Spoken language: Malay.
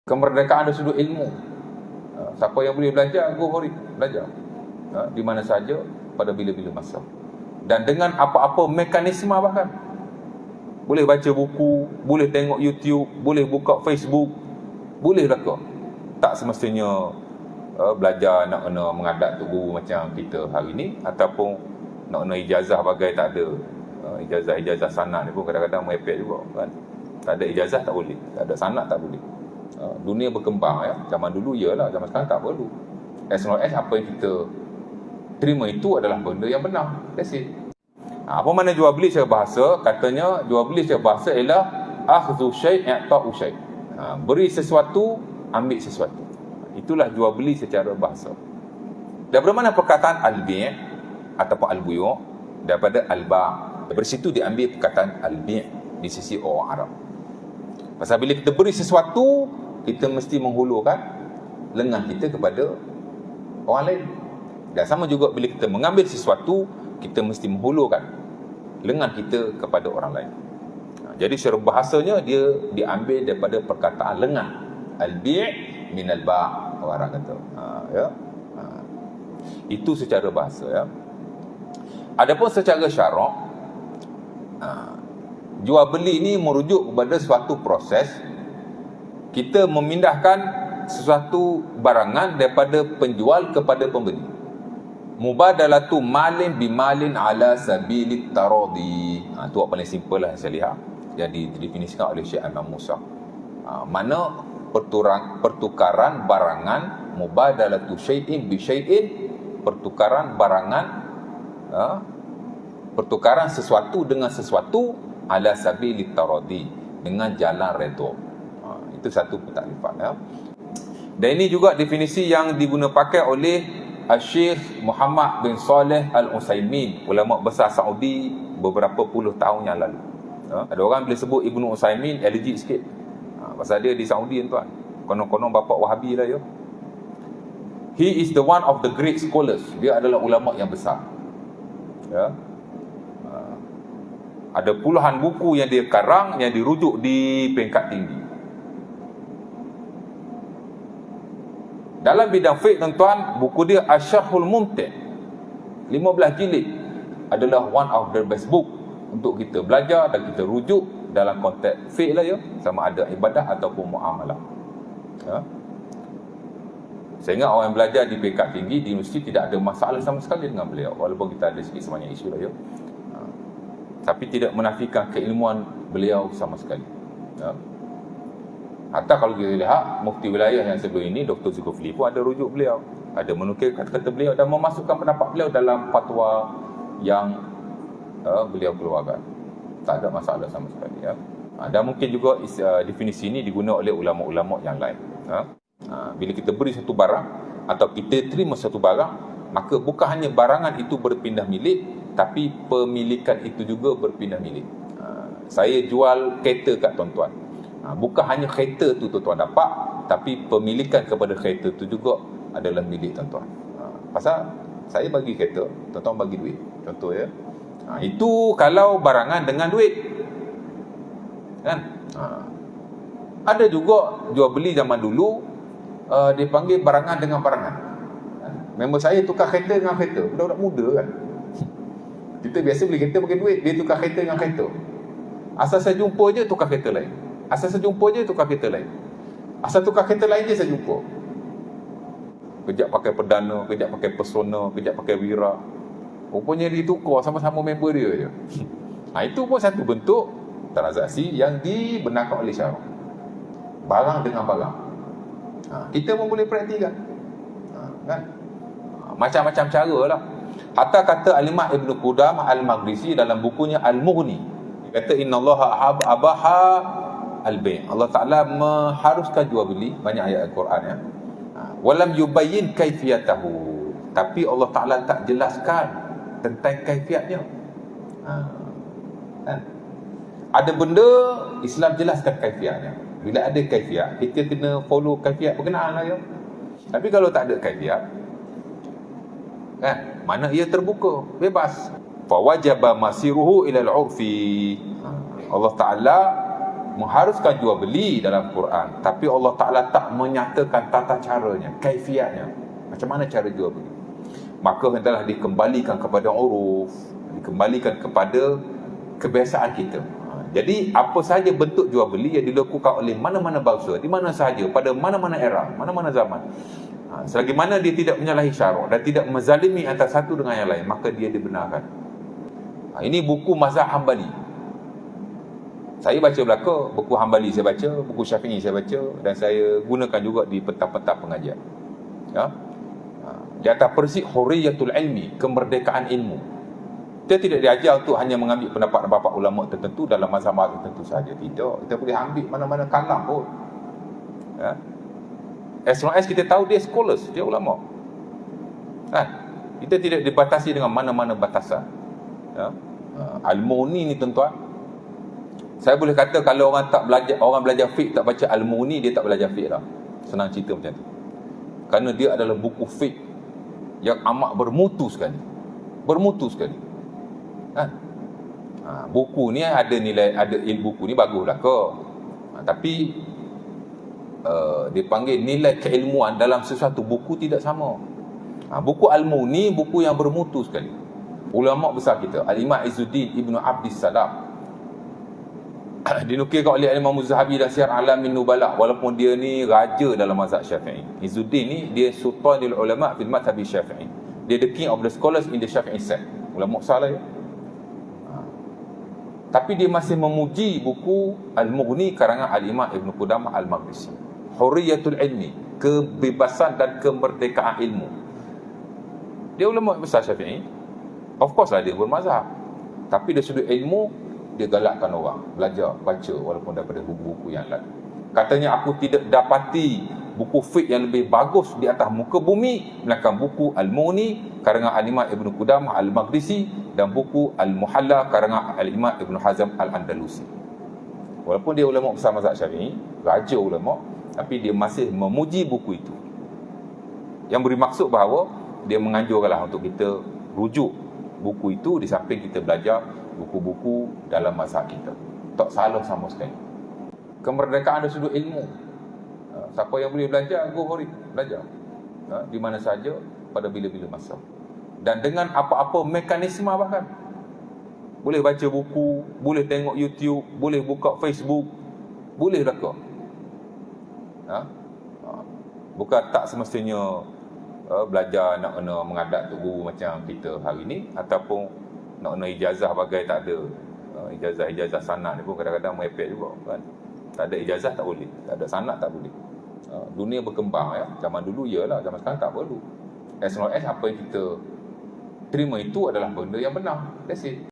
Kemerdekaan dari sudut ilmu. Siapa yang boleh belajar, go for it, belajar. Di mana saja, pada bila-bila masa. Dan dengan apa-apa mekanisme bahkan. Boleh baca buku, boleh tengok YouTube, boleh buka Facebook, boleh belaka. Tak semestinya belajar nak kena menghadap tok guru macam kita hari ni, ataupun nak kena ijazah bagai tak ada. Ijazah sanad ni pun kadang-kadang merepek juga kan. Tak ada ijazah tak boleh, tak ada sanad tak boleh. Dunia berkembang ya. Zaman dulu iyalah, zaman sekarang tak perlu. As long as apa yang kita terima itu adalah benda yang benar. That's it. Apa makna jual beli secara bahasa? Katanya jual beli secara bahasa ialah akhdhu syai' i'ta'u syai'. Beri sesuatu, ambil sesuatu. Itulah jual beli secara bahasa. Daripada mana perkataan al-bi' ataupun al-buyu'? Daripada al-ba'. Dari situ diambil perkataan al-bi' di sisi orang Arab. Pasal bila kita beri sesuatu, kita mesti menghulurkan lengan kita kepada orang lain. Dan sama juga bila kita mengambil sesuatu, kita mesti menghulurkan lengan kita kepada orang lain. Jadi secara bahasanya dia diambil daripada perkataan lengan. Al-bi' min al-ba', orang kata. Ya. Itu secara bahasa ya. Adapun secara syarak, jual beli ini merujuk kepada suatu proses kita memindahkan sesuatu barangan daripada penjual kepada pembeli. Mubadalatu malin bimalin ala sabilit taradi. Itu paling simple lah saya lihat yang didefinisikan oleh Syekh Imam Musa. Mana pertukaran barangan, mubadalatu syai'in bi syai'in, pertukaran barangan, pertukaran sesuatu dengan sesuatu ala sabilit taradi, dengan jalan redha. Itu satu pentaklifan ya. Dan ini juga definisi yang diguna pakai oleh Syekh Muhammad bin Saleh Al-Utsaimin, ulama besar Saudi beberapa puluh tahun yang lalu. Ada orang bila sebut Ibnu Utsaimin allergic sikit. Pasal dia di Saudi tuan. Konon-konon bapa Wahabi lah ya. He is the one of the great scholars. Dia adalah ulama yang besar. Ya. Ada puluhan buku yang dia karang yang dirujuk di peringkat tinggi. Dalam bidang fiqh tuan-tuan, buku dia Asyarhul Mumti' 15 jilid adalah one of the best book untuk kita belajar dan kita rujuk dalam konteks fiqh lah ya, sama ada ibadah ataupun muamalah. Ya. Sehingga orang yang belajar di peringkat tinggi di universiti tidak ada masalah sama sekali dengan beliau, walaupun kita ada sikit sebanyak isu lah ya. Tapi tidak menafikan keilmuan beliau sama sekali. Ya. Hatta kalau kita lihat mufti wilayah yang sebelum ini, Dr. Zulkifli pun ada rujuk beliau, ada menukil kata-kata beliau dan memasukkan pendapat beliau dalam fatwa yang beliau keluarkan. Tak ada masalah sama sekali ya. Dan mungkin juga definisi ini digunakan oleh ulama-ulama yang lain. Bila kita beri satu barang atau kita terima satu barang, maka bukan hanya barangan itu berpindah milik, tapi pemilikan itu juga berpindah milik. Saya jual kereta kat tuan-tuan. Bukan hanya kereta tu tuan-tuan dapat, tapi pemilikan kepada kereta tu juga adalah milik tuan-tuan. Pasal saya bagi kereta, tuan-tuan bagi duit. Contoh ya. Itu kalau barangan dengan duit. Kan? Ada juga jual beli zaman dulu, dipanggil barangan dengan barangan. Member saya tukar kereta dengan kereta. Budak-budak muda kan. Kita biasa beli kereta pakai duit, dia tukar kereta dengan kereta. Asal saya jumpa je tukar kereta lain. Asal saya jumpa je tukar kereta lain. Asal tukar kereta lain je saya jumpa. Kejap pakai Perdana, kejap pakai Persona, kejap pakai Wira. Rupanya dia tukar sama-sama member dia je. Itu pun satu bentuk transaksi yang dibenarkan oleh syarak. Barang dengan barang. Kita pun boleh praktikkan. Kan? Macam-macam cara lah. Hatta kata Al-Imam Ibn Qudamah Al-Maghrisi dalam bukunya Al-Mughni, dia kata innallaha abaha al-bay'. Allah Ta'ala mengharuskan jual beli, banyak ayat Al-Quran ya. Walam yubayyin kaifiyatahu, tapi Allah Ta'ala tak jelaskan tentang kaifiatnya. Kan? Ada benda Islam jelaskan kaifiatnya. Bila ada kaifiat, kita kena follow kaifiat berkenaan lah ya. Tapi kalau tak ada kaifiat, kan, mana ia terbuka, bebas. Fa wajaba masiruhu ila al-'urfi. Allah Ta'ala mengharuskan jual beli dalam Quran, tapi Allah Ta'ala tak menyatakan tata caranya, kaifiatnya, macam mana cara jual beli. Maka hendaklah dikembalikan kepada uruf, dikembalikan kepada kebiasaan kita. Jadi apa sahaja bentuk jual beli yang dilakukan oleh mana-mana bangsa, di mana sahaja, pada mana-mana era, mana-mana zaman, selagi mana dia tidak menyalahi syarak dan tidak menzalimi antara satu dengan yang lain, maka dia dibenarkan. Ini buku mazhab Hambali. Saya baca belaka, buku Hambali saya baca, buku Syafi'i saya baca, dan saya gunakan juga di petang-petang pengajian. Ya. Di atas prinsip hurriyatul ilmi, kemerdekaan ilmu. Kita tidak diajar untuk hanya mengambil pendapat bapa ulama tertentu dalam mazhab tertentu saja. Tidak. Kita boleh ambil mana-mana kalam pun. Ya. As long as kita tahu dia scholars, dia ulama. Kita tidak dibatasi dengan mana-mana batasan. Ya. Al-Mughni ni tuan-tuan, saya boleh kata kalau orang belajar fiqh tak baca Al-Mughni, dia tak belajar fiqh lah. Senang cerita macam tu. Kerana dia adalah buku fiqh yang amat bermutu sekali. Bermutu sekali. Buku ni ada nilai, ada buku ni baguslah ke. Tapi dia panggil nilai keilmuan dalam sesuatu buku tidak sama. Buku Al-Mughni buku yang bermutu sekali. Ulama besar kita, Al-Imam Izzuddin Ibn Abdis Salam, dinukilkan oleh Imam Zahabi dan Syiar Alamin Nubala, walaupun dia ni raja dalam mazhab Syafi'i. Izzuddin ni dia sultanul ulama fil madhhab Syafi'i. Dia the king of the scholars in the Syafi'i sect. Ulama besar lah ya. Tapi dia masih memuji buku Al-Mughni karangan Al-Imam Ibn Qudamah Al-Maqdisi. Hurriyatul ilmi, kebebasan dan kemerdekaan ilmu. Dia ulama besar Syafi'i. Of course lah dia bermazhab. Tapi dari sudut ilmu, dia galakkan orang belajar, baca walaupun daripada buku-buku yang lain. Katanya, aku tidak dapati buku fiqh yang lebih bagus di atas muka bumi melainkan buku Al-Mughni karangan Al-Imam Ibn Qudamah Al-Maqdisi dan buku Al-Muhalla karangan Al-Imam Ibn Hazm Al-Andalusi. Walaupun dia ulama besar mazhab Syafi'i, raja ulama, tapi dia masih memuji buku itu. Yang beri maksud bahawa dia menganjurkanlah untuk kita rujuk buku itu di samping kita belajar buku-buku dalam mazhab kita. Tak salah sama sekali. Kemerdekaan dari sudut ilmu. Siapa yang boleh belajar, go for it, belajar. Di mana saja, pada bila-bila masa. Dan dengan apa-apa mekanisme bahkan. Boleh baca buku, boleh tengok YouTube, boleh buka Facebook, boleh reka. Bukan tak semestinya belajar nak kena menghadap tok guru macam kita hari ni, ataupun nak kena ijazah bagai tak ada. Ijazah sanad ni pun kadang-kadang merepek juga kan. Tak ada ijazah tak boleh, tak ada sanad tak boleh. Dunia berkembang ya. Zaman dulu iyalah, zaman sekarang tak perlu. As long as apa yang kita terima itu adalah benda yang benar. That's it.